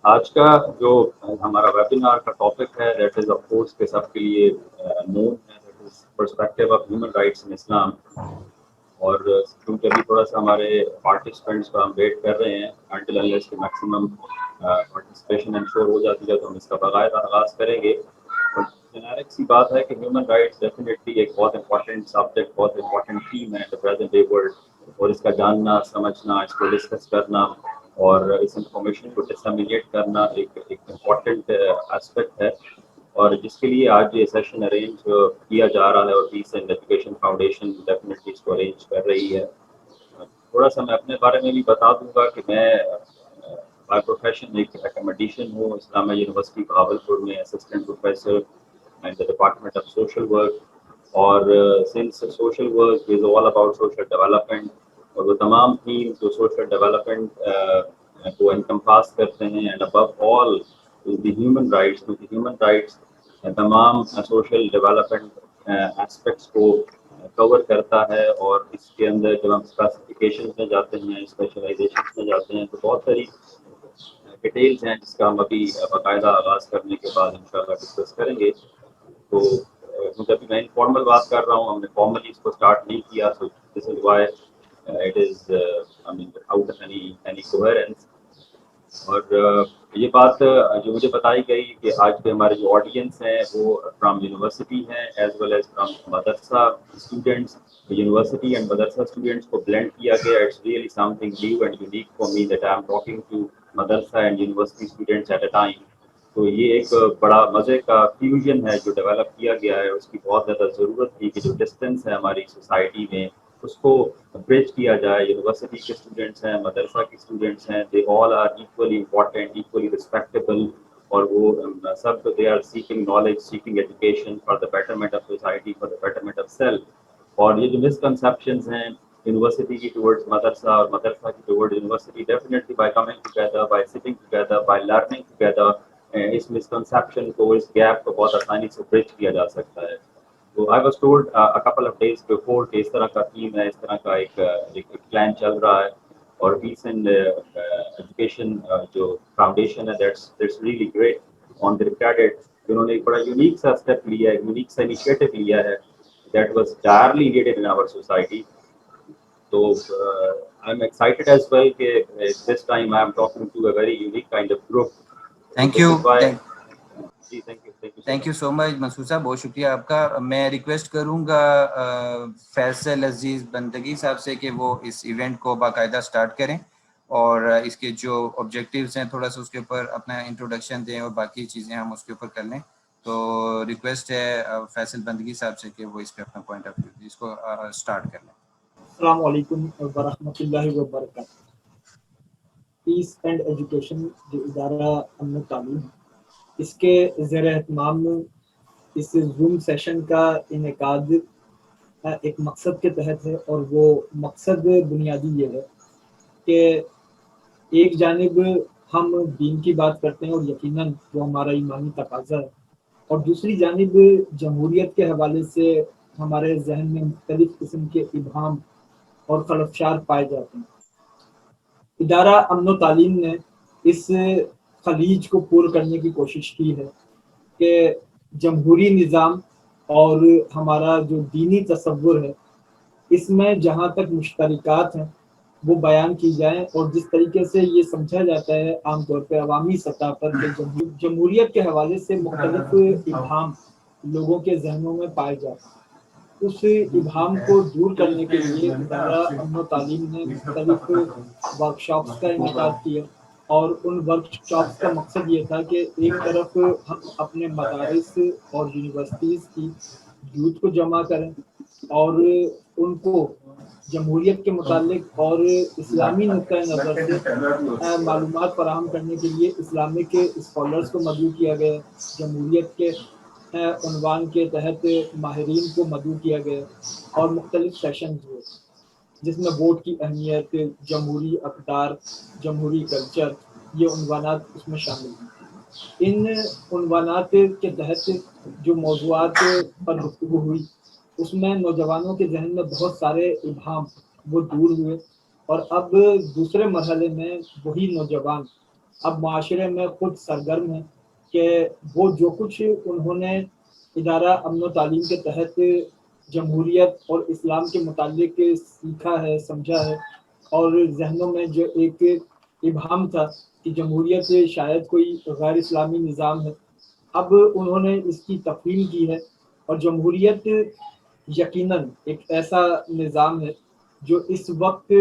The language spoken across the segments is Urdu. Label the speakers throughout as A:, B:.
A: آج کا جو ہمارا ویبینار کا ٹاپک ہے دیٹ از آف کورس کہ سب کے لیے نون ہے، that is perspective of human rights in Islam. اور کیونکہ ابھی تھوڑا سا ہمارے پارٹیسپینٹس کا ہم ویٹ کر رہے ہیں انٹل انلیس کہ میکسیمم پارٹیسپیشن انشور ہو جاتی ہے تو ہم اس کا باقاعدہ آغاز کریں گے. جنیرک سی بات ہے کہ ہیومن رائٹس ڈیفینیٹلی ایک بہت امپورٹنٹ سبجیکٹ، بہت امپورٹنٹ تھیم ہے دا پریزنٹ ڈے ورلڈ، اور اس کا جاننا، سمجھنا، اس کو ڈسکس کرنا اور اس انفارمیشن کو ڈسیمینیٹ کرنا ایک امپورٹنٹ اسپیکٹ ہے. اور جس کے لیے آج یہ سیشن ارینج کیا جا رہا ہے اور peace and education foundation definitely اس کو ارینج کر رہی ہے. تھوڑا سا میں اپنے بارے میں بھی بتا دوں گا کہ میں بائی پروفیشن ایک اکیڈمیٹیشین ہوں اسلامیہ یونیورسٹی بہاولپور میں assistant professor and the department of social work. اور since social work is all about social development, اور وہ تمام تھیم جو سوشل ڈیولپمنٹ کو انکمپاس کرتے ہیں and above all the human rights, کیونکہ ہیومن رائٹس تمام سوشل ڈیولپمنٹ اسپیکٹس کو کور کرتا ہے. اور اس کے اندر جب ہم اسپیسیفکیشن میں جاتے ہیں، اسپیشلائزیشن میں جاتے ہیں، تو بہت ساری ڈیٹیلز ہیں جس کا ہم ابھی باقاعدہ آغاز کرنے کے بعد انشاءاللہ ڈسکس کریں گے. تو کیونکہ ابھی میں انفارمل بات کر رہا ہوں، ہم نے فارملی اس کو اسٹارٹ نہیں کیا، so this is why it is I mean out of any coherence. اور یہ بات جو مجھے بتائی گئی کہ آج کے ہمارے جو آڈینس ہیں وہ فرام یونیورسٹی ہیں as well as from madrasa students. University and madrasa students کو بلینڈ کیا گیا. It's really something new and unique for me that I am talking to madrasa and university students at a time. تو یہ ایک بڑا مزے کا فیوژن ہے جو ڈیولپ کیا گیا ہے. اس کی بہت زیادہ ضرورت تھی کہ جو ڈسٹینس ہے ہماری سوسائٹی میں اس کو برج کیا جائے. یونیورسٹی کے اسٹوڈنٹس ہیں، مدرسہ کے اسٹوڈنٹس ہیں، they all are equally important, equally respectable, اور وہ سب they are seeking knowledge, seeking education for the betterment of society, for the betterment of self. اور یہ جو مسکنسیپشنز ہیں یونیورسٹی کی ٹورڈز مدرسہ اور مدرسہ کی toward university, definitely by coming together, by sitting together, by learning together, اس مسکنسیپشن کو، اس گیپ کو بہت آسانی سے برج کیا جا سکتا ہے. تو I was told a couple of days before کہ اس طرح کا تھیم ہے، اس طرح کا ایک پلان چل رہا ہے. اور پیس اینڈ ایجوکیشن جو فاؤنڈیشن ہے that's really great on their credit. انہوں نے ایک بڑا یونیک سا اسٹیپ لیا ہے، یونیک سا انیشیٹو لیا ہے that was direly needed in our society. تو I am excited as well کہ this time I am talking to a very unique kind of group.
B: Thank you
A: ji
B: thank you so much Mansoor صاحب، بہت شکریہ آپ کا. میں ریکویسٹ کروں گا فیصل عزیز بندگی صاحب سے کہ وہ اس ایونٹ کو باقاعدہ سٹارٹ کریں اور اس کے جو آبجیکٹیوز ہیں تھوڑا سا اس کے اوپر اپنا انٹروڈکشن دیں اور باقی چیزیں ہم اس کے اوپر کر لیں. تو ریکویسٹ ہے فیصل بندگی صاحب سے کہ وہ اس پہ اپنا پوائنٹ آف ویو اس کو سٹارٹ کر لیں.
C: السلام علیکم ورحمۃ اللہ وبرکاتہ. پیس اینڈ ایجوکیشن جو ادارہ امن و تعلیم، اس کے زیر اہتمام اس زوم سیشن کا انعقاد ایک مقصد کے تحت ہے، اور وہ مقصد بنیادی یہ ہے کہ ایک جانب ہم دین کی بات کرتے ہیں اور یقیناً وہ ہمارا ایمانی تقاضا ہے، اور دوسری جانب جمہوریت کے حوالے سے ہمارے ذہن میں مختلف قسم کے ابہام اور خلفشار پائے جاتے ہیں. ادارہ امن و تعلیم نے اس خلیج کو پور کرنے کی کوشش کی ہے کہ جمہوری نظام اور ہمارا جو دینی تصور ہے اس میں جہاں تک مشترکات ہیں وہ بیان کی جائیں، اور جس طریقے سے یہ سمجھا جاتا ہے عام طور پہ عوامی سطح پر کہ جمہوریت کے حوالے سے مختلف ابہام لوگوں کے ذہنوں میں پائے جاتے ہیں. اس ابہام کو دور کرنے کے لیے ادارہ امن و تعلیم نے مختلف ورکشاپس کا انعقاد کیا، اور ان ورکشاپس کا مقصد یہ تھا کہ ایک طرف ہم اپنے مدارس اور یونیورسٹیز کی یوتھ کو جمع کریں اور ان کو جمہوریت کے متعلق اور اسلامی نقطۂ نظر سے معلومات فراہم کرنے کے لیے اسلامک اسکالرس کو مدعو کیا گیا. جمہوریت کے عنوان کے تحت ماہرین کو مدعو کیا گیا اور مختلف سیشنز ہوئے جس میں ووٹ کی اہمیت، جمہوری اقدار، جمہوری کلچر، یہ عنوانات اس میں شامل ہیں. ان عنوانات کے تحت جو موضوعات پر گفتگو ہوئی اس میں نوجوانوں کے ذہن میں بہت سارے ابہام وہ دور ہوئے، اور اب دوسرے مرحلے میں وہی نوجوان اب معاشرے میں خود سرگرم ہیں کہ وہ جو کچھ انہوں نے ادارہ امن و تعلیم کے تحت جمہوریت اور اسلام کے متعلق سیکھا ہے، سمجھا ہے، اور ذہنوں میں جو ایک ابہام تھا کہ جمہوریت شاید کوئی غیر اسلامی نظام ہے، اب انہوں نے اس کی تفہیم کی ہے، اور جمہوریت یقیناً ایک ایسا نظام ہے جو اس وقت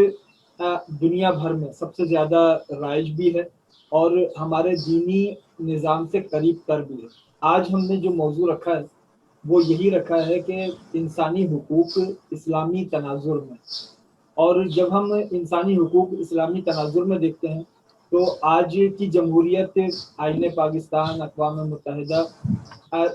C: دنیا بھر میں سب سے زیادہ رائج بھی ہے اور ہمارے دینی نظام سے قریب تر بھی ہے۔ آج ہم نے جو موضوع رکھا ہے وہ یہی رکھا ہے کہ انسانی حقوق اسلامی تناظر میں، اور جب ہم انسانی حقوق اسلامی تناظر میں دیکھتے ہیں تو آج کی جمہوریت آئین پاکستان، اقوام متحدہ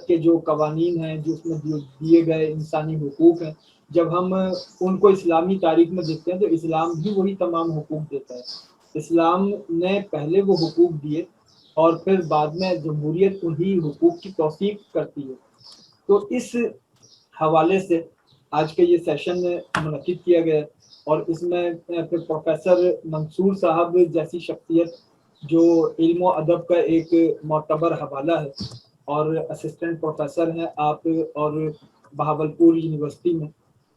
C: کے جو قوانین ہیں، جو اس میں دیے گئے انسانی حقوق ہیں، جب ہم ان کو اسلامی تاریخ میں دیکھتے ہیں تو اسلام بھی وہی تمام حقوق دیتا ہے۔ اسلام نے پہلے وہ حقوق دیے اور پھر بعد میں جمہوریت انہی حقوق کی توثیق کرتی ہے۔ تو اس حوالے سے آج کا یہ سیشن منعقد کیا گیا اور اس میں پھر پروفیسر منصور صاحب جیسی شخصیت جو علم و ادب کا ایک معتبر حوالہ ہے اور اسسٹنٹ پروفیسر ہیں آپ اور بہاولپور یونیورسٹی میں،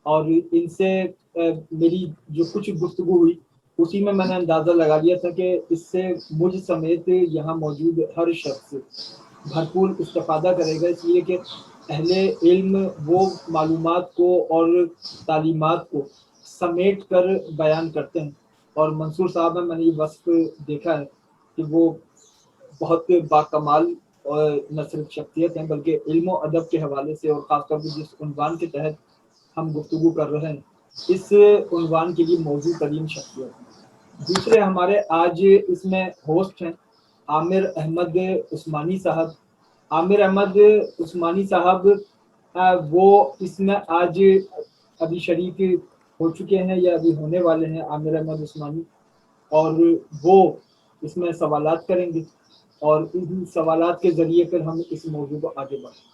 C: اور ان سے میری جو کچھ گفتگو ہوئی اسی میں نے اندازہ لگا لیا تھا کہ اس سے مجھ سمیت یہاں موجود ہر شخص بھرپور استفادہ کرے گا، اس لیے کہ اہل علم وہ معلومات کو اور تعلیمات کو سمیٹ کر بیان کرتے ہیں، اور منصور صاحب میں نے یہ وصف دیکھا ہے کہ وہ بہت باکمال اور نہ صرف شخصیت ہیں بلکہ علم و ادب کے حوالے سے، اور خاص طور پہ جس عنوان کے تحت ہم گفتگو کر رہے ہیں اس عنوان کے لیے موضوع ترین شخصیت ہیں۔ دوسرے ہمارے آج اس میں ہوسٹ ہیں عامر احمد عثمانی صاحب۔ عامر احمد عثمانی صاحب وہ اس میں آج ابھی شریک ہو چکے ہیں یا ابھی ہونے والے ہیں، عامر احمد عثمانی، اور وہ اس میں سوالات کریں گے اور ان سوالات کے ذریعے پھر ہم اس موضوع کو آگے بڑھیں۔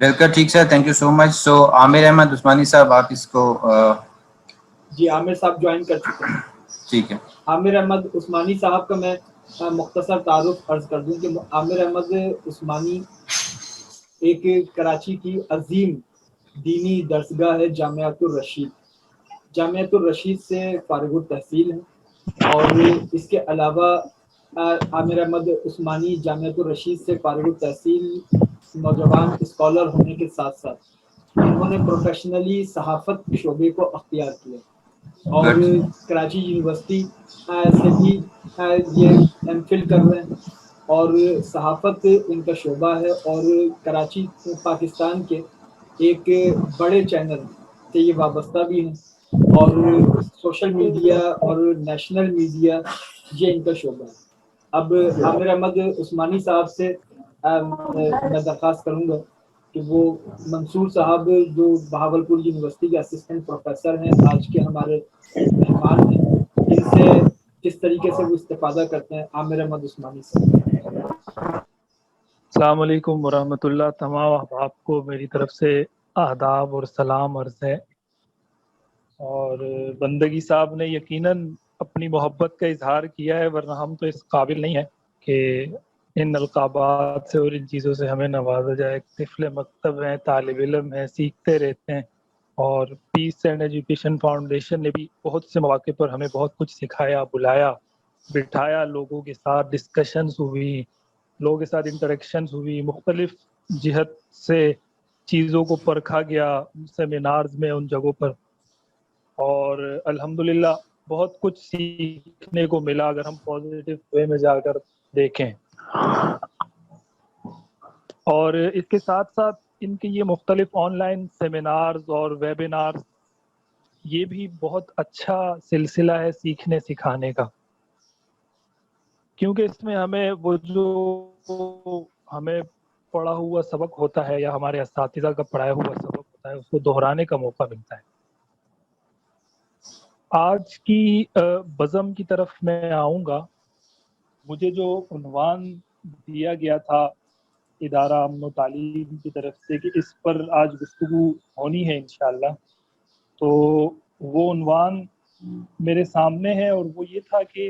B: بالکل ٹھیک سر، تھینک یو سو مچ۔ سو عامر احمد عثمانی صاحب آپ اس کو
C: جی عامر صاحب جوائن کر چکے ہیں۔
B: ٹھیک ہے،
C: عامر احمد عثمانی صاحب کا میں مختصر تعارف عرض کر دوں کہ عامر احمد عثمانی ایک کراچی کی عظیم دینی درسگاہ ہے جامعۃ الرشید۔ جامعۃ الرشید سے فارغ التحصیل ہیں، اور اس کے علاوہ عامر احمد عثمانی جامعۃ الرشید سے فارغ التحصیل نوجوان اسکالر ہونے کے ساتھ ساتھ انہوں نے پروفیشنلی صحافت شعبے کو اختیار کیا، اور کراچی یونیورسٹی سے بھی یہ ایم فل کر رہے ہیں، اور صحافت ان کا شعبہ ہے، اور کراچی پاکستان کے ایک بڑے چینل سے یہ وابستہ بھی ہیں، اور سوشل میڈیا اور نیشنل میڈیا یہ ان کا شعبہ ہے۔ اب عامر احمد عثمانی صاحب سے میں درخواست کروں گا کہ وہ منصور صاحب جو بہاولپور یونیورسٹی کے اسسٹنٹ پروفیسر ہیں، آج کے ہمارے مہمان ہیں، ان سے کس طریقے سے وہ استفادہ کرتے ہیں۔ عامر احمد عثمانی صاحب۔
D: السلام علیکم ورحمۃ اللہ۔ تمام احباب کو میری طرف سے آداب اور سلام عرض ہے، اور بندگی صاحب نے یقیناً اپنی محبت کا اظہار کیا ہے، ورنہ ہم تو اس قابل نہیں ہیں کہ ان القابات سے اور ان چیزوں سے ہمیں نوازا جائے۔ طفل مکتب ہیں، طالب علم ہیں، سیکھتے رہتے ہیں، اور پیس اینڈ ایجوکیشن فاؤنڈیشن نے بھی بہت سے مواقع پر ہمیں بہت کچھ سکھایا، بلایا، بٹھایا، لوگوں کے ساتھ ڈسکشنز ہوئی، لوگوں کے ساتھ انٹریکشنز ہوئی، مختلف جہت سے چیزوں کو پرکھا گیا سیمینارز میں، ان جگہوں پر، اور الحمدللہ بہت کچھ سیکھنے کو ملا اگر ہم پازیٹیو وے میں جا کر دیکھیں۔ اور اس کے ساتھ ساتھ ان کے یہ مختلف آن لائن سیمینارز اور ویبینارز، یہ بھی بہت اچھا سلسلہ ہے سیکھنے سکھانے کا، کیونکہ اس میں ہمیں وہ جو ہمیں پڑھا ہوا سبق ہوتا ہے یا ہمارے اساتذہ کا پڑھایا ہوا سبق ہوتا ہے اس کو دہرانے کا موقع ملتا ہے۔ آج کی بزم کی طرف میں آؤں گا۔ مجھے جو عنوان دیا گیا تھا ادارہ امن و تعلیم کی طرف سے کہ اس پر آج گفتگو ہونی ہے انشاءاللہ، تو وہ عنوان میرے سامنے ہے، اور وہ یہ تھا کہ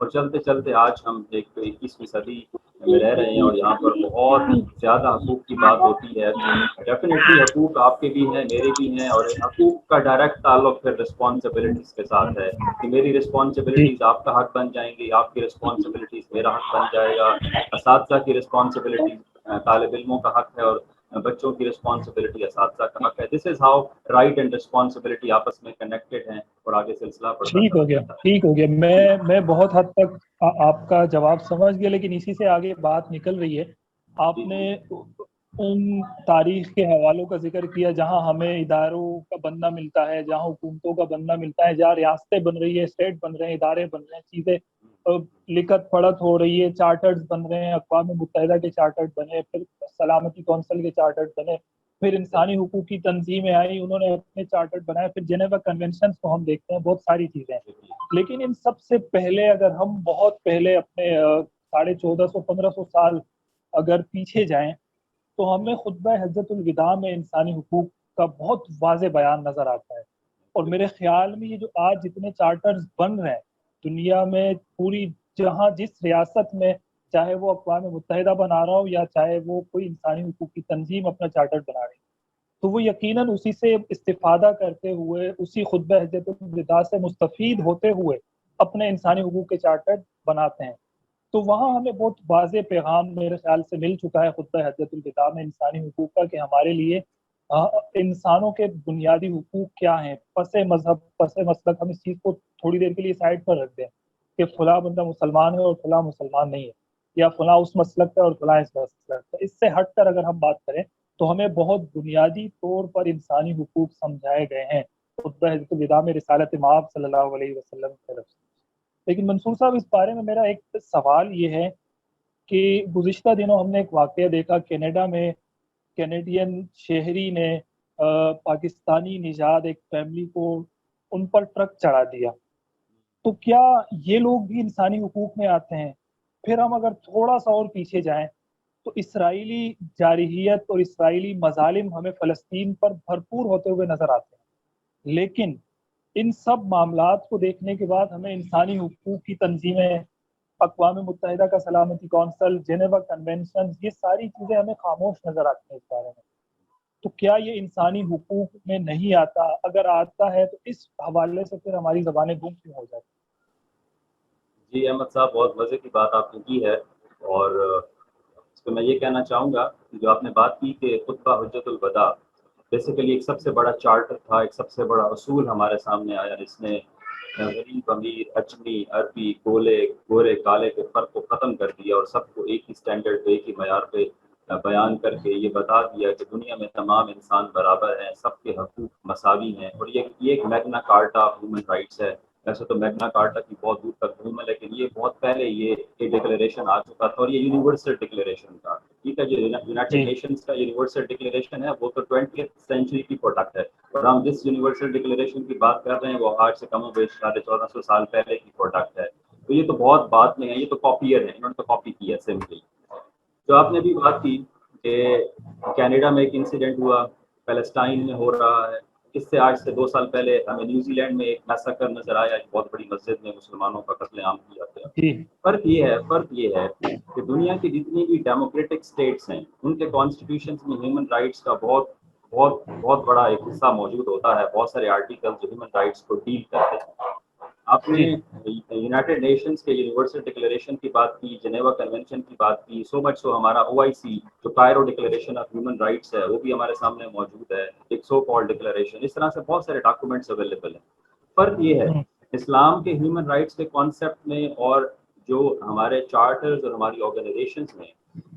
A: اور چلتے چلتے آج ہم ایک 21ویں صدی میں رہ رہے ہیں اور یہاں پر بہت زیادہ حقوق کی بات ہوتی ہے. ڈیفینیٹلی حقوق آپ کے بھی ہیں، میرے بھی ہیں، اور حقوق کا ڈائریکٹ تعلق پھر رسپانسبلٹیز کے ساتھ ہے کہ میری رسپانسبلٹیز آپ کا حق بن جائیں گی، آپ کی رسپانسبلٹیز میرا حق بن جائے گا، اساتذہ کی رسپانسبلٹیز طالب علموں کا حق ہے، اور بچوں کی رسپانسبلٹی اساتذہ کا حق ہے. This is how right and responsibility آپس میں کنیکٹڈ ہیں اور آگے سلسلہ بڑھتا
D: ٹھیک ہو گیا، ٹھیک ہو گیا. میں بہت حد تک آپ کا جواب سمجھ گیا، لیکن اسی سے آگے بات نکل رہی ہے. آپ نے ان تاریخ کے حوالوں کا ذکر کیا جہاں ہمیں اداروں کا بننا ملتا ہے، جہاں حکومتوں کا بننا ملتا ہے، جہاں ریاستیں بن رہی ہے، اسٹیٹ بن رہے ہیں، ادارے بن رہے ہیں، چیزیں لکھت پڑھت ہو رہی ہے، چارٹرز بن رہے ہیں، اقوام متحدہ کے چارٹرز بنے، پھر سلامتی کونسل کے چارٹرز بنے، پھر انسانی حقوق کی تنظیمیں آئیں، انہوں نے اپنے چارٹر بنائے، پھر جنیوا کنونشنز کو ہم دیکھتے ہیں، بہت ساری چیزیں ہیں. لیکن ان سب سے پہلے اگر ہم بہت پہلے اپنے 1450-1500 سال اگر پیچھے جائیں تو ہمیں خطبہ حجۃ الوداع میں انسانی حقوق کا بہت واضح بیان نظر آتا ہے. اور میرے خیال میں یہ جو آج جتنے چارٹرز بن رہے ہیں دنیا میں، پوری جہاں جس ریاست میں، چاہے وہ اقوام متحدہ بنا رہا ہو یا چاہے وہ کوئی انسانی حقوق کی تنظیم اپنا چارٹر بنا رہی ہے، تو وہ یقیناً اسی سے استفادہ کرتے ہوئے، اسی خطبہ حجۃ الوداع سے مستفید ہوتے ہوئے اپنے انسانی حقوق کے چارٹر بناتے ہیں. تو وہاں ہمیں بہت واضح پیغام میرے خیال سے مل چکا ہے خطبہ حجۃ الوداع میں انسانی حقوق کا، کہ ہمارے لیے انسانوں کے بنیادی حقوق کیا ہیں. پس مذہب، پس مسلک، ہم اس چیز کو تھوڑی دیر کے لیے سائڈ پر رکھ دیں کہ فلاں بندہ مسلمان ہے اور فلاں مسلمان نہیں ہے، یا فلاں اس مسلک کا اور فلاں اس مسلک کا. اس سے ہٹ کر اگر ہم بات کریں تو ہمیں بہت بنیادی طور پر انسانی حقوق سمجھائے گئے ہیں خطبہ حجۃ الوداع میں رسالت مآب صلی اللہ علیہ وسلم کی طرف سے. لیکن منصور صاحب، اس بارے میں میرا ایک سوال یہ ہے کہ گزشتہ دنوں ہم نے ایک واقعہ دیکھا کینیڈا میں، کینیڈین شہری نے پاکستانی نژاد ایک فیملی کو ان پر ٹرک چڑھا دیا. تو کیا یہ لوگ بھی انسانی حقوق میں آتے ہیں؟ پھر ہم اگر تھوڑا سا اور پیچھے جائیں تو اسرائیلی جارحیت اور اسرائیلی مظالم ہمیں فلسطین پر بھرپور ہوتے ہوئے نظر آتے ہیں. لیکن ان سب معاملات کو دیکھنے کے بعد ہمیں انسانی حقوق کی تنظیمیں، اقوام متحدہ کا سلامتی کونسل، جنیوا کنونشن، یہ ساری چیزیں ہمیں خاموش نظر آتی ہیں اس بارے میں. تو کیا یہ انسانی حقوق میں نہیں آتا؟ اگر آتا ہے تو اس حوالے سے پھر ہماری زبانیں گم کیوں ہو جاتی؟
A: جی احمد صاحب، بہت مزے کی بات آپ نے کی ہے، اور اس پہ میں یہ کہنا چاہوں گا کہ جو آپ نے بات کی کہ خطبہ حجۃ الوداع بیسیکلی ایک سب سے بڑا چارٹر تھا، ایک سب سے بڑا اصول ہمارے سامنے آیا جس نے غریب امیر، اجمی، عربی، گورے کالے کے فرق کو ختم کر دیا اور سب کو ایک ہی اسٹینڈرڈ پہ، ایک ہی معیار پہ بیان کر کے یہ بتا دیا کہ دنیا میں تمام انسان برابر ہیں، سب کے حقوق مساوی ہیں. اور یہ ایک میگنا کارٹا آف ہیومن رائٹس ہے. ویسے تو میگنا کارٹا کی بہت دور تک دھوم ہے، لیکن یہ بہت پہلے یہ ڈکلیریشن آ چکا تھا، اور یہ یونیورسل ڈکلیریشن تھا. ٹھیک ہے، جو یونائٹیڈ نیشنز کا یونیورسل ڈکلیریشن ہے وہ تو 20th سینچری کی پروڈکٹ ہے، اور ہم جس یونیورسل ڈکلیریشن کی بات کر رہے ہیں وہ آج سے کم و بیش 1450 سال پہلے کی پروڈکٹ ہے. تو یہ تو بہت بات میں ہے، یہ تو کاپیئر ہے، انہوں نے تو کاپی کیا سمپلی. جو آپ نے بھی بات کی کہ کینیڈا میں ایک انسیڈنٹ ہوا، پیلسٹائن میں ہو رہا ہے. اس سے آج سے 2 سال پہلے ہمیں نیوزی لینڈ میں ایک میساکر نظر آیا، ایک بہت بڑی مسجد میں مسلمانوں کا قتل عام کیا گیا. فرق یہ ہے کہ دنیا کی جتنی بھی ڈیموکریٹک اسٹیٹس ہیں ان کے کانسٹیٹیوشنز میں ہیومن رائٹس کا بہت بہت بہت بڑا ایک حصہ موجود ہوتا ہے، بہت سارے آرٹیکل جو ہیومن رائٹس کو ڈیل کرتے ہیں. آپ نے یونائٹیڈ نیشنز کے یونیورسل ڈکلیریشن کی بات کی، جنیوا کنونشن کی بات کی، سو مچ سو ہمارا OIC جو Cairo declaration of human rights ہے وہ بھی ہمارے سامنے موجود ہے، ایک سو کال ڈکلیریشن. اس طرح سے بہت سارے ڈاکومنٹس اویلیبل ہیں. فرق یہ ہے اسلام کے ہیومن رائٹس کے کانسیپٹ میں اور جو ہمارے چارٹرز اور ہماری آرگنائزیشنز میں،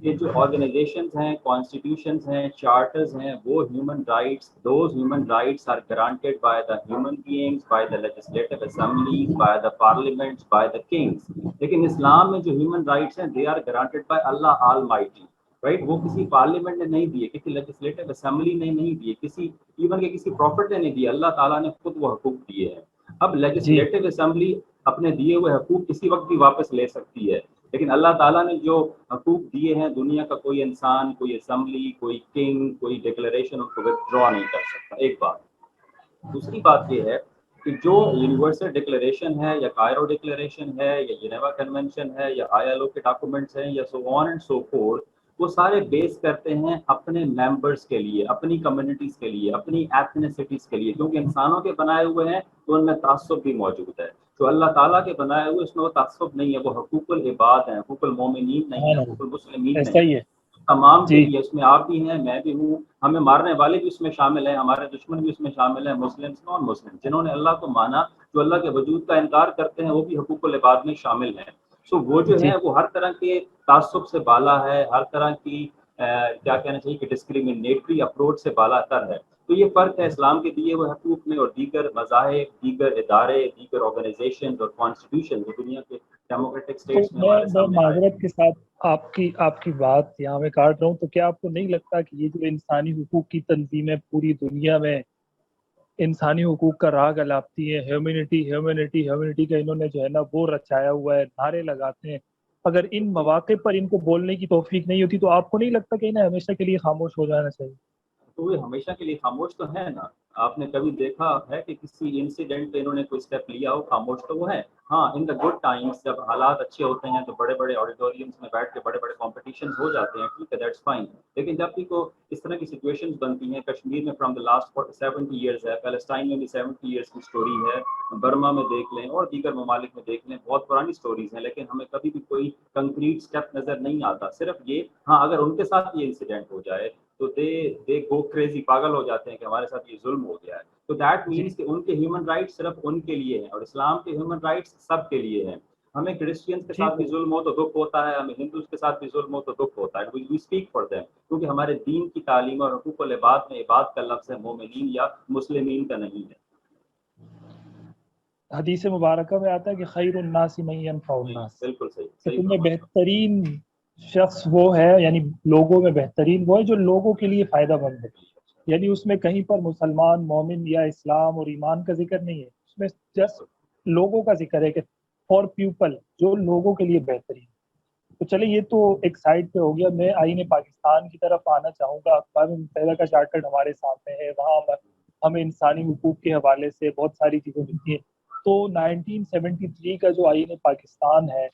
A: یہ جو آرگنائزیشنز ہیں، کانسٹیٹیوشنز ہیں، چارٹرز ہیں، وہ human rights, those human rights are granted by the human beings, by the legislative assemblies, by the parliaments, by the kings. لیکن اسلام میں جو ہیومن رائٹس ہیں دے آر گرانٹیڈ بائی اللہ آل مائٹی، رائٹ. وہ کسی پارلیمنٹ نے نہیں دیے، کسی لیجسلیٹو اسمبلی نے نہیں دیے، ایون کہ کسی پروفٹ نے نہیں دیے، اللہ تعالیٰ نے خود وہ حقوق دیے ہیں. اب لیجسلیٹو اسمبلی اپنے دیے ہوئے حقوق کسی وقت بھی واپس لے سکتی ہے، لیکن اللہ تعالیٰ نے جو حقوق دیے ہیں دنیا کا کوئی انسان، کوئی اسمبلی، کوئی کنگ، کوئی ڈکلیریشن ان کو وتھڈرا نہیں کر سکتا. ایک بات. دوسری بات یہ ہے کہ جو یونیورسل ڈکلیریشن ہے یا کائرو ڈکلیریشن ہے یا جنیوا کنونشن ہے یا ILO کے ڈاکومنٹس ہیں یا سو آن اینڈ سو فورتھ، وہ سارے بیس کرتے ہیں اپنے ممبرس کے لیے، اپنی کمیونٹیز کے لیے، اپنی ایتھنیسٹیز کے لیے، کیونکہ انسانوں کے بنائے ہوئے ہیں تو ان میں تعصب بھی موجود ہے. جو اللہ تعالیٰ کے بنائے ہوئے اس میں وہ تعصب نہیں ہے، وہ حقوق العباد ہیں، حقوق المومنین نہیں ہے، حقوق المسلمین
D: ایسا
A: نہیں
D: ہی
A: ہے.
D: ہے.
A: تمام کے
D: جی
A: لیے، اس میں آپ بھی ہیں، میں بھی ہوں، ہمیں مارنے والے بھی اس میں شامل ہیں، ہمارے دشمن بھی اس میں شامل ہیں، مسلم نان مسلم، جنہوں نے اللہ کو مانا، جو اللہ کے وجود کا انکار کرتے ہیں، وہ بھی حقوق العباد میں شامل ہیں. سو وہ جو
D: جی
A: ہے وہ ہر طرح کے تعصب سے بالا ہے، ہر طرح کی کیا کہنا چاہیے کہ ڈسکریمنیٹری اپروچ سے بالا تر ہے. تو یہ فرق ہے اسلام کے دیے ہوئے حقوق میں اور دیگر مذاہب، دیگر ادارے، دیگر آرگنائزیشن اور کانسٹیٹیوشن جو دنیا کے ڈیموکریٹک
D: تو
A: اسٹیٹس میں ہمارے
D: میں
A: سامنے آئے.
D: معذرت کے ساتھ آپ کی بات یہاں میں کاٹ رہا ہوں، تو کیا آپ کو نہیں لگتا کہ یہ جو انسانی حقوق کی تنظیمیں پوری دنیا میں انسانی حقوق کا راگ الاپتی ہیں، ہیومینٹی ہیومینٹی ہیومینٹی کا انہوں نے جو ہے نا وہ رچایا ہوا ہے، نعرے لگاتے ہیں، اگر ان مواقع پر ان کو بولنے کی توفیق نہیں ہوتی تو آپ کو نہیں لگتا کہ انہیں ہمیشہ کے لیے خاموش ہو جانا چاہیے؟
A: تو یہ ہمیشہ کے لیے خاموش تو ہے نا. آپ نے کبھی دیکھا ہے کہ کسی انسیڈنٹ پہ انہوں نے کوئی اسٹیپ لیا ہو؟ خاموش تو وہ ہے. ہاں، ان دا گڈ ٹائمس جب حالات اچھے ہوتے ہیں تو بڑے بڑے آڈیٹوریمس میں بیٹھ کے بڑے بڑے کمپٹیشنز ہو جاتے ہیں، ٹھیک ہے، دیٹس فائن. لیکن جب بھی کو اس طرح کی سچویشنز بنتی ہیں، کشمیر میں فرام دا لاسٹ 70 ایئرز ہے، پیلسٹائن میں بھی 70 ایئرس کی اسٹوری ہے، برما میں دیکھ لیں اور دیگر ممالک میں دیکھ لیں، بہت پرانی اسٹوریز ہیں، لیکن ہمیں کبھی بھی کوئی کنکریٹ اسٹیپ نظر نہیں آتا. صرف یہ، ہاں اگر ان کے ساتھ یہ انسیڈنٹ ہو جائے تو دے گو کریزی، پاگل ہو جاتے ہیں کہ ہمارے ساتھ یہ ظلم ہو گیا ہے. تو دیٹ مینس کہ ان کے ہیومن رائٹس صرف ان کے لیے ہیں اور اسلام کے ہیومن رائٹس سب کے لیے ہیں. ہمیں کرسچینس کے ساتھ بھی ظلم ہو تو دکھ ہوتا ہے، ہمیں ہندوز کے ساتھ بھی ظلم ہو تو دکھ ہوتا ہے. وی اسپیک فار دیم، کیونکہ ہمارے دین کی تعلیم اور حقوق العباد میں عباد کا لفظ ہے، مومنین یا مسلمین کا نہیں ہے.
D: حدیث مبارکہ میں آتا ہے کہ خیر الناس من ينفع الناس،
A: بالکل صحیح
D: کہ
A: صحیح
D: تم میں
A: فرمایا.
D: بہترین شخص وہ ہے، یعنی لوگوں میں بہترین وہ ہے جو لوگوں کے لیے فائدہ مند ہے. یعنی اس میں کہیں پر مسلمان، مومن یا اسلام اور ایمان کا ذکر نہیں ہے، اس میں جسٹ لوگوں کا ذکر ہے کہ فار پیپل، جو لوگوں کے لیے بہترین. تو چلے یہ تو ایک سائڈ پہ ہو گیا. میں آئین پاکستان کی طرف آنا چاہوں گا. اقوام متحدہ کا چارٹر ہمارے سامنے ہے، وہاں ہمیں انسانی حقوق کے حوالے سے بہت ساری چیزیں ملتی ہیں. تو 1973 کا جو آئین پاکستان ہے،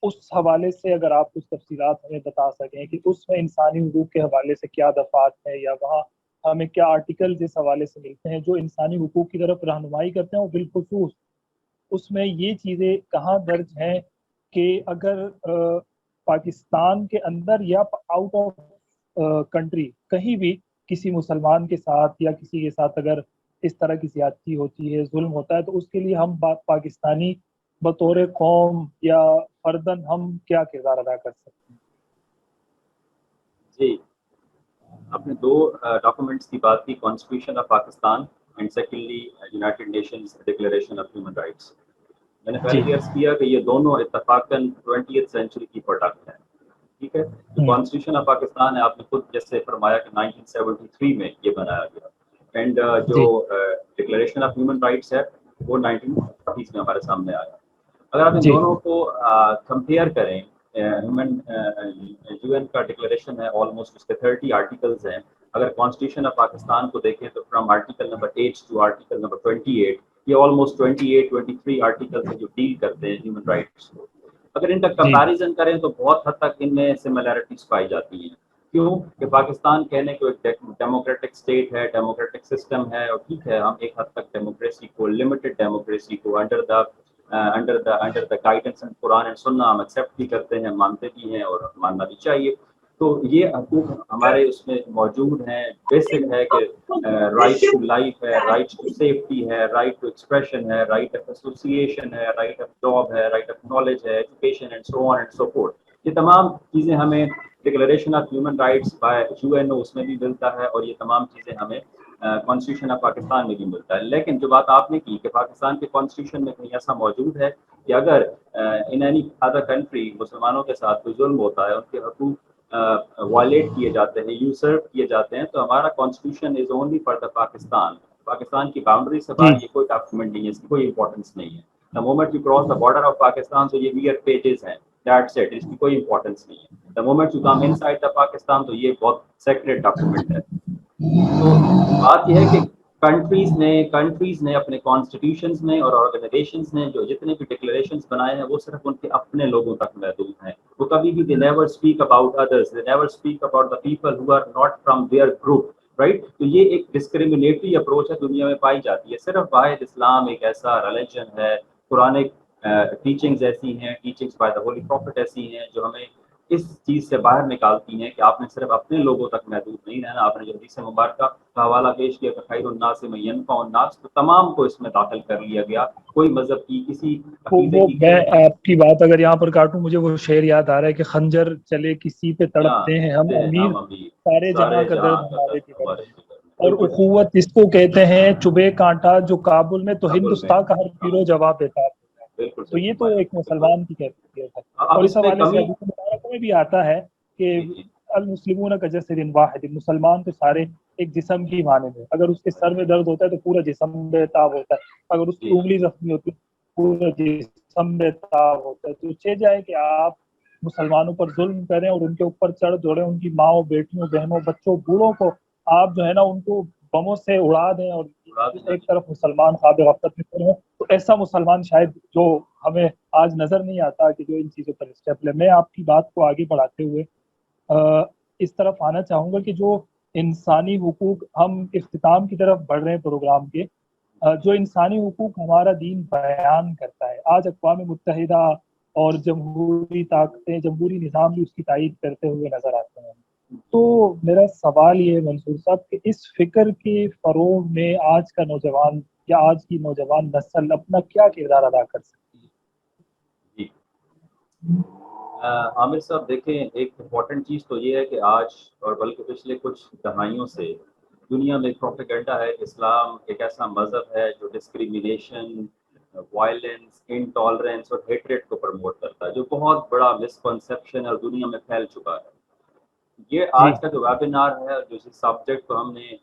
D: اس حوالے سے اگر آپ کچھ تفصیلات ہمیں بتا سکیں کہ اس میں انسانی حقوق کے حوالے سے کیا دفعات ہیں، یا وہاں ہمیں کیا آرٹیکل اس حوالے سے ملتے ہیں جو انسانی حقوق کی طرف رہنمائی کرتے ہیں، اور بالخصوص اس میں یہ چیزیں کہاں درج ہیں کہ اگر پاکستان کے اندر یا آؤٹ آف کنٹری کہیں بھی کسی مسلمان کے ساتھ یا کسی کے ساتھ اگر اس طرح کی زیادتی ہوتی ہے، ظلم ہوتا ہے، تو اس کے لیے ہم پاکستانی بطور قوم یا فردن ہم کیا کردار ادا کر سکتے ہیں؟
A: جی، آپ نے دو ڈاکومنٹس کی بات کی، constitution of Pakistan and secondly United nations declaration of human rights. میں نے پہلے بھی عرض کیا کہ یہ دونوں اتفاقاً 20th سینچری کی پروڈکٹ ہیں، ٹھیک ہے. جو کانسٹیٹیوشن آف پاکستان ہے، آپ نے خود جیسے فرمایا کہ 1973 میں یہ بنایا گیا، اینڈ جو ڈکلیریشن آف ہیومن رائٹس ہے وہ 1940 میں ہمارے سامنے آیا. اگر آپ ان دونوں کو کمپیئر کریں، یو این کا ڈکلیریشن ہے آلموسٹ اس کے 30 آرٹیکلز ہیں. اگر کانسٹیٹیوشن آف پاکستان کو دیکھیں تو from article number 8 to article number 28، یہ آلموسٹ 23 آرٹیکلز ہیں جو ڈیل کرتے ہیں ہیومن رائٹس کو. اگر ان کا کمپیریزن کریں تو بہت حد تک ان میں سملیرٹیز پائی جاتی ہیں. کیوں کہ پاکستان کہنے کو ایک ڈیموکریٹک اسٹیٹ ہے، ڈیموکریٹک سسٹم ہے، اور ٹھیک ہے ہم ایک حد تک ڈیموکریسی کو، لمیٹڈ ڈیموکریسی کو under the guidance and Quran and سنہ ہم ایکسیپٹ بھی کرتے ہیں، مانتے بھی ہیں اور ماننا بھی چاہیے. تو یہ حقوق ہمارے اس میں موجود ہیں. بیسک ہے کہ رائٹ ٹو لائف ہے، رائٹ ٹو سیفٹی ہے، رائٹ ٹو ایکسپریشن ہے، رائٹ آف ایسوسیشن ہے، رائٹ آف جاب ہے، رائٹ آف نالج ہے، education and so on and so forth. یہ تمام چیزیں ہمیں declaration of human rights by UN اس میں بھی ملتا ہے، اور یہ تمام چیزیں ہمیں کانسٹیٹیوشن آف پاکستان میں بھی ملتا ہے. لیکن جو بات آپ نے کی کہ پاکستان کے کانسٹیٹیوشن میں کہیں ایسا موجود ہے کہ اگر ان اینی ادر کنٹری مسلمانوں کے ساتھ کوئی ظلم ہوتا ہے، ان کے حقوق وائلیٹ کیے جاتے ہیں، یوزرپ کیے جاتے ہیں، تو ہمارا constitution is only for the Pakistan کی باؤنڈری سے باہر یہ کوئی ڈاکومنٹ نہیں ہے، اس کی کوئی امپورٹنس نہیں ہے. The moment you cross the border of Pakistan تو یہ میئر پیجز ہیں، دیٹس اٹ، اس کی کوئی امپورٹنس نہیں ہے. The moment you come in side the Pakistan تو یہ بہت سیکریٹ ڈاکومنٹ ہے. تو بات یہ ہے کہ کنٹریز نے اپنے کانسٹیٹیوشنز میں اور آرگنائزیشنز نے جو جتنے بھی ڈکلیریشنز بنائے ہیں وہ صرف ان کے اپنے لوگوں تک محدود ہیں. وہ کبھی بھی they never speak about others, they never speak about the people who are not from their group, right. تو یہ ایک ڈسکریمنیٹری اپروچ ہے دنیا میں پائی جاتی ہے. صرف واحد اسلام ایک ایسا ریلیجن ہے, قرآنک ٹیچنگز ایسی ہیں, teachings by the holy prophet ایسی ہیں جو ہمیں اس چیز سے باہر نکالتی ہیں کہ آپ نے صرف اپنے لوگوں تک محدود نہیں رہنا. آپ نے جو حدیث مبارکہ کا حوالہ پیش کیا کہ خیر الناس من ینفع الناس, تو تمام کو اس میں داخل کر لیا گیا. کوئی مذہب کی کسی عقیدے کی
D: میں آپ کی بات اگر یہاں پر کاٹوں, مجھے وہ شعر یاد آ رہا ہے کہ خنجر چلے کسی پہ تڑپتے ہیں ہم امیر, سارے جہاں کا درد ہمارے جگر میں. اور اخوت اس کو کہتے ہیں چبے کانٹا جو کابل میں, تو ہندوستان کا ہر پیرو جواب دیتا ہے. تو یہ تو ایک مسلمان کی کیفیت ہے. اور اس حوالے سے حدیث مبارک میں بھی آتا ہے کہ المسلمون کجسد واحد, مسلمان تو سارے ایک جسم کی مانند ہے. اگر اس کے سر میں درد ہوتا ہے تو پورا جسم بےتاب ہوتا ہے, اگر اس کی انگلی زخمی ہوتی ہے پورا جسم بےتاب ہوتا ہے. تو چاہے جائے کہ آپ مسلمانوں پر ظلم کریں اور ان کے اوپر چڑھ دوڑیں, ان کی ماؤں, بیٹیوں, بہنوں, بچوں, بوڑھوں کو آپ جو ہے نا ان کو بموں سے اڑا دیں اور ایک طرف مسلمان خواب غفلت میں پڑے, تو ایسا مسلمان شاید جو ہمیں آج نظر نہیں آتا کہ جو ان چیزوں پر اسٹیپ لے. میں آپ کی بات کو آگے بڑھاتے ہوئے اس طرف آنا چاہوں گا کہ جو انسانی حقوق, ہم اختتام کی طرف بڑھ رہے ہیں پروگرام کے, جو انسانی حقوق ہمارا دین بیان کرتا ہے, آج اقوام متحدہ اور جمہوری طاقتیں, جمہوری نظام بھی اس کی تائید کرتے ہوئے نظر آتے ہیں. تو میرا سوال یہ منصور صاحب کہ اس فکر کے فروغ میں آج کا نوجوان یا آج کی نوجوان نسل اپنا کیا کردار ادا کر سکتی ہے؟
A: جی عامر صاحب دیکھیں, ایک امپورٹنٹ چیز تو یہ ہے کہ آج اور بلکہ پچھلے کچھ دہائیوں سے دنیا میں پروپیگنڈا ہے کہ اسلام ایک ایسا مذہب ہے جو ڈسکریمنیشن, وائلنس, انٹالرنس اور ہیٹریٹ کو پروموٹ کرتا ہے, جو بہت بڑا مسکنسیپشن ہے اور دنیا میں پھیل چکا ہے. یہ آج کا جو ویبینار ہے, جو سبجیکٹ کو ہم نے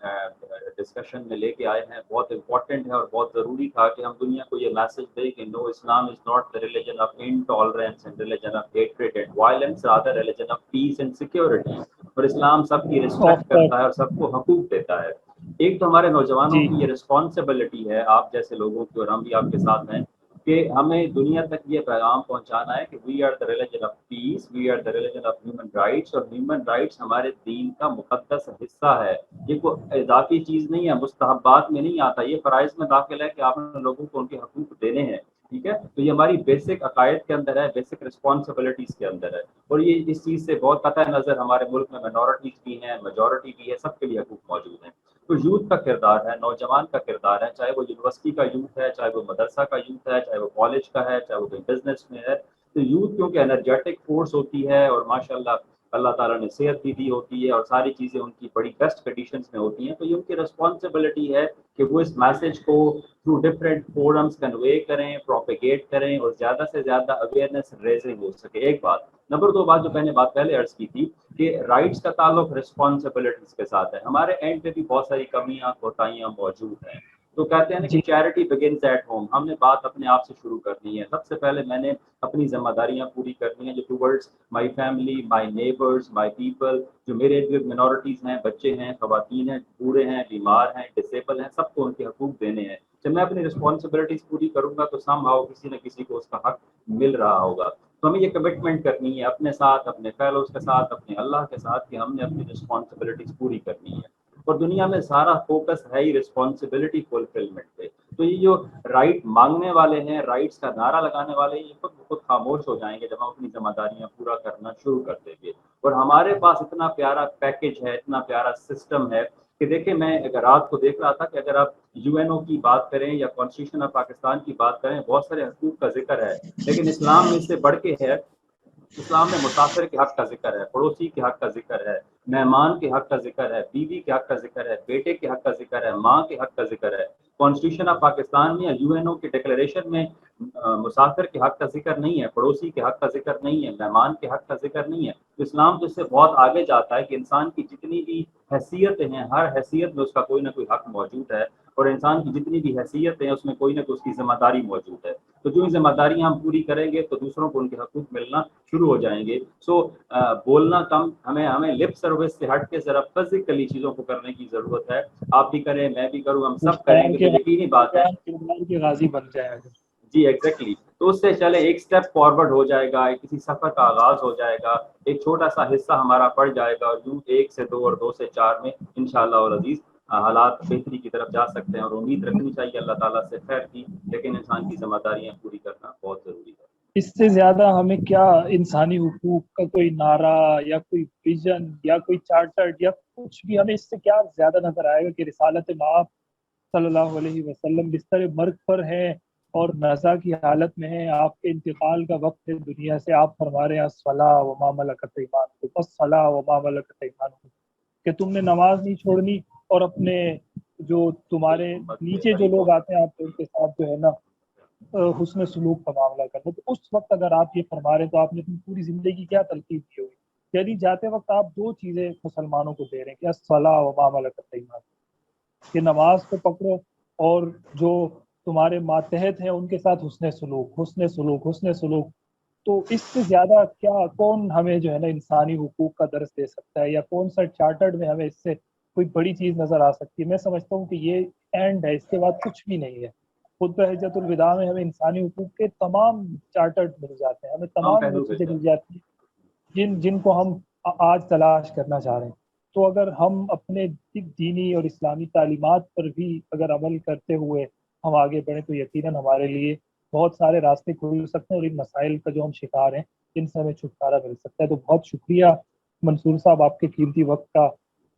A: ڈسکشن میں لے کے آئے ہیں, بہت امپورٹنٹ ہے اور بہت ضروری تھا کہ ہم دنیا کو یہ میسج دیں کہ no, Islam is not the religion of intolerance and religion of hatred and violence, rather religion of peace and security. اور اسلام سب کی رسپیکٹ کرتا ہے اور سب کو حقوق دیتا ہے. ایک تو ہمارے نوجوانوں کی یہ رسپانسبلٹی ہے, آپ جیسے لوگوں کی, اور ہم بھی آپ کے ساتھ ہیں, کہ ہمیں دنیا تک یہ پیغام پہنچانا ہے کہ we are the religion of peace, we are the religion of human rights, اور ہیومن رائٹس ہمارے دین کا مقدس حصہ ہے. یہ کوئی اضافی چیز نہیں ہے, مستحبات میں نہیں آتا, یہ فرائض میں داخل ہے کہ آپ نے لوگوں کو ان کے حقوق دینے ہیں. ٹھیک ہے, تو یہ ہماری بیسک عقائد کے اندر ہے, بیسک رسپانسبلٹیز کے اندر ہے. اور یہ اس چیز سے بہت قطع نظر ہمارے ملک میں مائنورٹیز بھی ہیں, میجورٹی بھی ہے, سب کے لیے حقوق موجود ہیں. تو یوتھ کا کردار ہے, نوجوان کا کردار ہے, چاہے وہ یونیورسٹی کا یوتھ ہے, چاہے وہ مدرسہ کا یوتھ ہے, چاہے وہ کالج کا ہے, چاہے وہ کوئی بزنس میں ہے. تو یوتھ کیونکہ انرجیٹک فورس ہوتی ہے اور ماشاءاللہ اللہ تعالیٰ نے صحت بھی دی ہوتی ہے اور ساری چیزیں ان کی بڑی بیسٹ کنڈیشنز میں ہوتی ہیں, تو یہ ان کی رسپانسبلٹی ہے کہ وہ اس میسج کو تھرو ڈفرینٹ فورمز کنوے کریں, پروپیگیٹ کریں اور زیادہ سے زیادہ اویئرنیس ریزنگ ہو سکے. ایک بات. نمبر 2 بات جو میں نے پہلے عرض کی تھی کہ رائٹس کا تعلق رسپانسبلٹیز کے ساتھ ہے. ہمارے اینڈ پہ بھی بہت ساری کمیاں, کوتاہیاں موجود ہیں. تو کہتے ہیں نا کہ چیریٹی بگنز ایٹ ہوم. ہم نے بات اپنے آپ سے شروع کرنی ہے. سب سے پہلے میں نے اپنی ذمہ داریاں پوری کرنی ہیں جو towards my family, my neighbours, my people, جو میرے ارد گرد منورٹیز ہیں, بچے ہیں, خواتین ہیں, بوڑھے ہیں, بیمار ہیں, ڈسیبل ہیں, سب کو ان کے حقوق دینے ہیں. جب میں اپنی رسپانسبلٹیز پوری کروں گا تو سم ہاؤ کسی نہ کسی کو اس کا حق مل رہا ہوگا. تو ہمیں یہ کمٹمنٹ کرنی ہے اپنے ساتھ, اپنے فیلوز کے ساتھ, اپنے اللہ کے ساتھ, کہ ہم نے اپنی رسپانسبلٹیز پوری کرنی ہے. اور دنیا میں سارا فوکس ہے ہی رسپانسبلٹی فلفلمنٹ پہ. تو یہ جو رائٹ مانگنے والے ہیں, رائٹس کا نعرہ لگانے والے ہیں, یہ خود خاموش ہو جائیں گے جب ہم اپنی ذمہ داریاں پورا کرنا شروع کر دیں گے. اور ہمارے پاس اتنا پیارا پیکج ہے, اتنا پیارا سسٹم ہے کہ دیکھیں, میں اگر رات کو دیکھ رہا تھا کہ اگر آپ UN کی بات کریں یا کانسٹیٹیوشن آف پاکستان کی بات کریں, بہت سارے حقوق کا ذکر ہے, لیکن اسلام میں اس سے بڑھ کے ہے. اسلام میں مسافر کے حق کا ذکر ہے, پڑوسی کے حق کا ذکر ہے, مہمان کے حق کا ذکر ہے, بیوی کے حق کا ذکر ہے, بیٹے کے حق کا ذکر ہے, ماں کے حق کا ذکر ہے. کانسٹیٹیوشن آف پاکستان میں یا UN کی ڈکلیریشن میں مسافر کے حق کا ذکر نہیں ہے, پڑوسی کے حق کا ذکر نہیں ہے, مہمان کے حق کا ذکر نہیں ہے. تو اسلام تو اس سے بہت آگے جاتا ہے کہ انسان کی جتنی بھی حیثیتیں ہیں, ہر حیثیت میں اس کا کوئی نہ کوئی حق موجود ہے. اور انسان کی جتنی بھی حیثیت ہے اس میں کوئی نہ کوئی اس کی ذمہ داری موجود ہے. تو جو ذمہ داریاں ہم پوری کریں گے تو دوسروں کو ان کے حقوق ملنا شروع ہو جائیں گے. سو بولنا کم، ہمیں لپ سروس سے ہٹ کے ذرا فزیکلی چیزوں کو کرنے کی ضرورت ہے. آپ بھی کریں، میں بھی کروں، ہم سب کریں گے تو یقینی بات ہے
D: کردار کے غازی بن جائے گا.
A: جی ایگزیکٹلی. تو اس سے چلے ایک سٹیپ فارورڈ ہو جائے گا، کسی سفر کا آغاز ہو جائے گا، ایک چھوٹا سا حصہ ہمارا پڑ جائے گا، اور یوں 1 سے 2 اور 2 سے 4 میں انشاءاللہ اور عزیز حالات بہتری کی طرف جا سکتے ہیں. اور امید رکھنی چاہیے اللہ تعالیٰ سے خیر کی، لیکن انسان کی ذمہ داریاں پوری کرنا بہت ضروری ہے.
D: اس سے زیادہ ہمیں کیا انسانی حقوق کا کوئی نعرہ یا کوئی ویژن یا کوئی چارٹرڈ یا کچھ بھی، ہمیں اس سے کیا زیادہ نظر آئے گا کہ رسالت مآب صلی اللہ علیہ وسلم بستر مرگ پر ہیں اور نزا کی حالت میں ہیں، آپ کے انتقال کا وقت ہے دنیا سے، آپ فرما رہے ہیں الصلاۃ وما ملکت ایمانکم، الصلاۃ وما ملکت ایمانکم، کہ تم نے نماز نہیں چھوڑنی اور اپنے جو تمہارے نیچے جو لوگ آتے ہیں آپ ان کے ساتھ جو ہے نا حسن سلوک کا معاملہ کرنا. تو اس وقت اگر آپ یہ فرما رہے ہیں تو آپ نے اپنی پوری زندگی کیا تلقین کی ہوگی؟ یعنی جاتے وقت آپ 2 چیزیں مسلمانوں کو دے رہے ہیں کہ الصلاۃ وما ملکت ایمانکم، کہ نماز کو پکڑو اور جو تمہارے ماتحت ہیں ان کے ساتھ حسن سلوک، حسن سلوک، حسن سلوک. تو اس سے زیادہ کیا کون ہمیں جو ہے نا انسانی حقوق کا درس دے سکتا ہے، یا کون سا چارٹرڈ میں ہمیں اس سے کوئی بڑی چیز نظر آ سکتی ہے؟ میں سمجھتا ہوں کہ یہ اینڈ ہے، اس کے بعد کچھ بھی نہیں ہے. خطبہ حجۃ الوداع میں ہمیں انسانی حقوق کے تمام چارٹرڈ مل جاتے ہیں، ہمیں تمام وہ چیزیں مل جاتی ہیں جن کو ہم آج تلاش کرنا چاہ رہے ہیں. تو اگر ہم اپنے دینی اور اسلامی تعلیمات پر بھی اگر عمل کرتے ہوئے ہم آگے بڑھیں تو یقیناً ہمارے لیے بہت سارے راستے کھل سکتے ہیں، اور ان مسائل کا جو ہم شکار ہیں ان سے ہمیں چھٹکارا مل سکتا ہے. تو بہت شکریہ منصور صاحب آپ کے قیمتی وقت کا،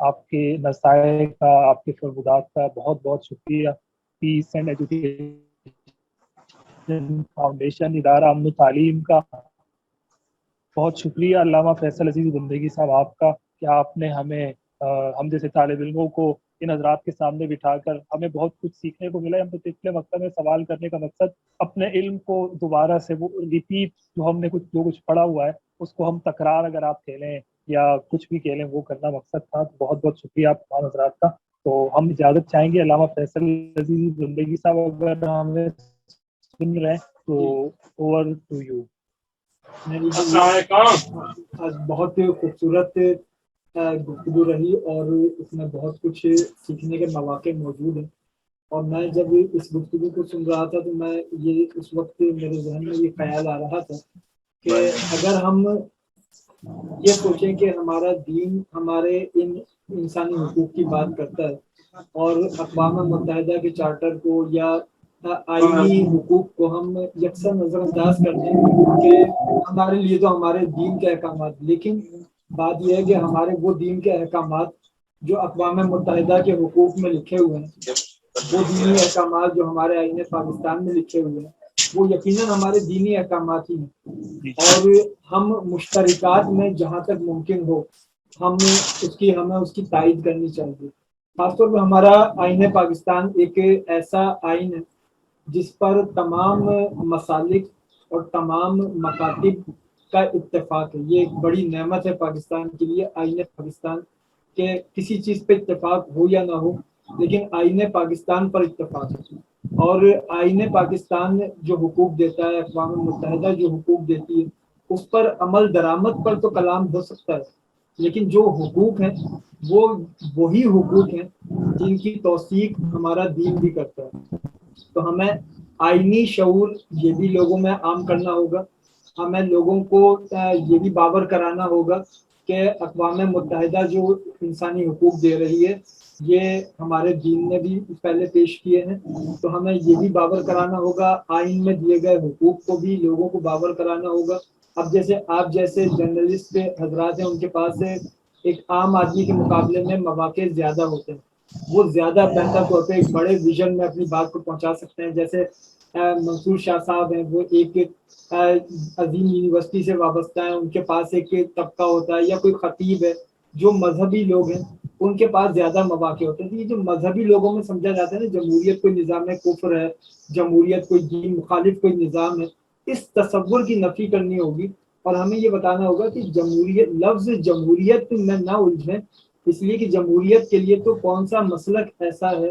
D: آپ کے نصائح کا، آپ کے فرمودات کا بہت بہت شکریہ. پیس اینڈ ایجوکیشن فاؤنڈیشن، ادارہ امن و تعلیم کا بہت شکریہ. علامہ فیصل عزیز بندگی صاحب آپ کا، کہ آپ نے ہمیں ہم جیسے طالب علموں کو ان حضرات کے سامنے بٹھا کر ہمیں بہت کچھ سیکھنے کو ملا. ہم تو پچھلے مکتب میں سوال کرنے کا مقصد اپنے علم کو دوبارہ سے وہ ریپیٹ جو ہم نے جو کچھ پڑھا ہوا ہے اس کو ہم تکرار اگر آپ کہہ لیں یا کچھ بھی کہہ لیں وہ کرنا مقصد تھا. تو بہت بہت شکریہ آپ تمام حضرات کا. تو ہم اجازت چاہیں گے علامہ فیصل عزیز بندگی صاحب اگر ہمیں سن رہے ہیں تو اوور ٹو یو.
C: بہت خوبصورت گفتگو رہی اور اس میں بہت کچھ سیکھنے کے مواقع موجود ہیں. اور میں جب اس گفتگو کو سن رہا تھا تو میں یہ اس وقت میرے ذہن میں یہ خیال آ رہا تھا کہ اگر ہم یہ سوچیں کہ ہمارا دین ہمارے ان انسانی حقوق کی بات کرتا ہے اور اقوام متحدہ کے چارٹر کو یا آئینی حقوق کو ہم یکساں نظر انداز کر دیں کہ ہمارے لیے تو ہمارے دین کے احکامات، لیکن بات یہ ہے کہ ہمارے وہ دین کے احکامات جو اقوام متحدہ کے حقوق میں لکھے ہوئے ہیں، وہ دینی احکامات جو ہمارے آئین پاکستان میں لکھے ہوئے ہیں، وہ یقیناً ہمارے دینی احکامات ہی ہیں. اور ہم مشترکات میں جہاں تک ممکن ہو ہمیں اس کی تائید کرنی چاہیے. خاص طور پہ ہمارا آئین پاکستان ایک ایسا آئین ہے جس پر تمام مسالک اور تمام مکاتب کا اتفاق ہے. یہ ایک بڑی نعمت ہے پاکستان کے لیے، آئین پاکستان کے کسی چیز پہ اتفاق ہو یا نہ ہو لیکن آئین پاکستان پر اتفاق ہے. اور آئین پاکستان جو حقوق دیتا ہے، اقوام متحدہ جو حقوق دیتی ہے، اس پر عمل درآمد پر تو کلام ہو سکتا ہے، لیکن جو حقوق ہیں وہ وہی حقوق ہیں جن کی توثیق ہمارا دین بھی کرتا ہے. تو ہمیں آئینی شعور یہ بھی لوگوں میں عام کرنا ہوگا. ہمیں لوگوں کو یہ بھی باور کرانا ہوگا کہ اقوام متحدہ جو انسانی حقوق دے رہی ہے یہ ہمارے دین نے بھی پہلے پیش کیے ہیں. تو ہمیں یہ بھی باور کرانا ہوگا، آئین میں دیے گئے حقوق کو بھی لوگوں کو باور کرانا ہوگا. اب جیسے آپ جیسے جرنلسٹ حضرات ہیں، ان کے پاس ایک عام آدمی کے مقابلے میں مواقع زیادہ ہوتے ہیں، وہ زیادہ بہتر طور پہ ایک بڑے ویژن میں اپنی بات کو پہنچا سکتے ہیں. جیسے منصور شاہ صاحب ہیں، وہ ایک عظیم یونیورسٹی سے وابستہ ہیں، ان کے پاس ایک طبقہ ہوتا ہے، یا کوئی خطیب ہے، جو مذہبی لوگ ہیں ان کے پاس زیادہ مواقع ہوتے ہیں. یہ جو مذہبی لوگوں میں سمجھا جاتا ہے نا جمہوریت کوئی نظام کفر ہے، جمہوریت کوئی دین مخالف کوئی نظام ہے، اس تصور کی نفی کرنی ہوگی اور ہمیں یہ بتانا ہوگا کہ جمہوریت، لفظ جمہوریت میں نہ الجھیں، اس لیے کہ جمہوریت کے لیے تو کون سا مسلک ایسا ہے